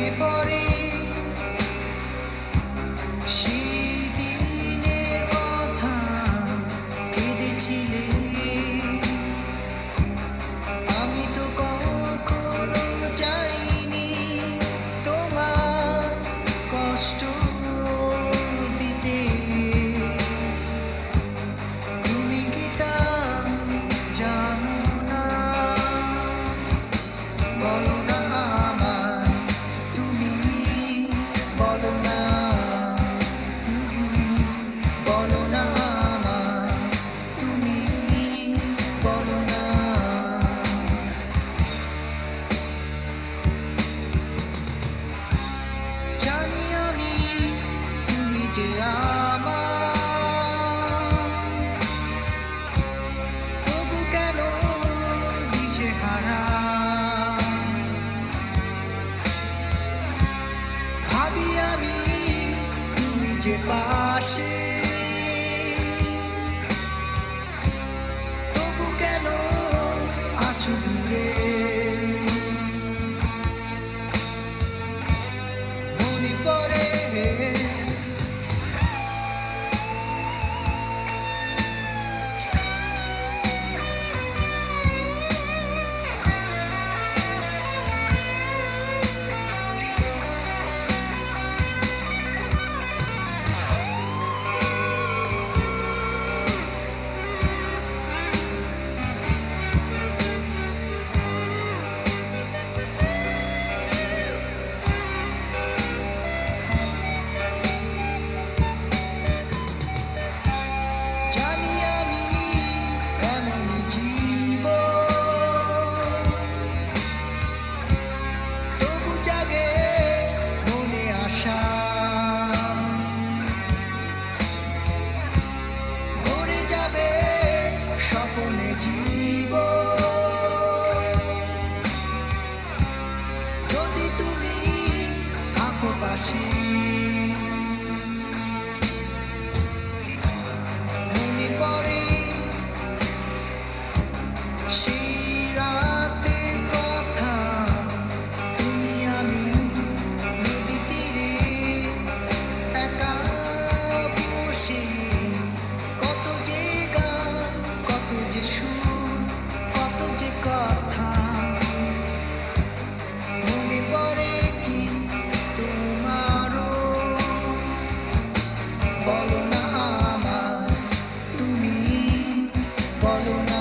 মনে পড়ে সেদিনের কথা, কেঁদেছিলে। আমি তো কখনো চাইনি তোমার কষ্ট দিতে। তুমি কি তা জানো না? বলো না আমায়, তুমি বলো না। বলো না আমায়, তুমি বলো না। জানি আমি তুমি যে আমার, তবু কেন দিশেহারা। ভাবি আমি তুমি যে পাশে, তবু কেন আছো দূরে। মনে পড়ে জানি আমি এমনই জীবন, তবু জাগে মনে আশা। ভরে যাবে স্বপ্নে জীবন, যদি তুমি থাকো পাশে। মনে পড়ে সেই রাতের কথা, তুমি আমি নদী তীরে একা বসে। কত যে গান, কত যে সুর, কত যে কথা। মনে পড়ে কি তোমারও? বলো না আমায়, তুমি বলো না।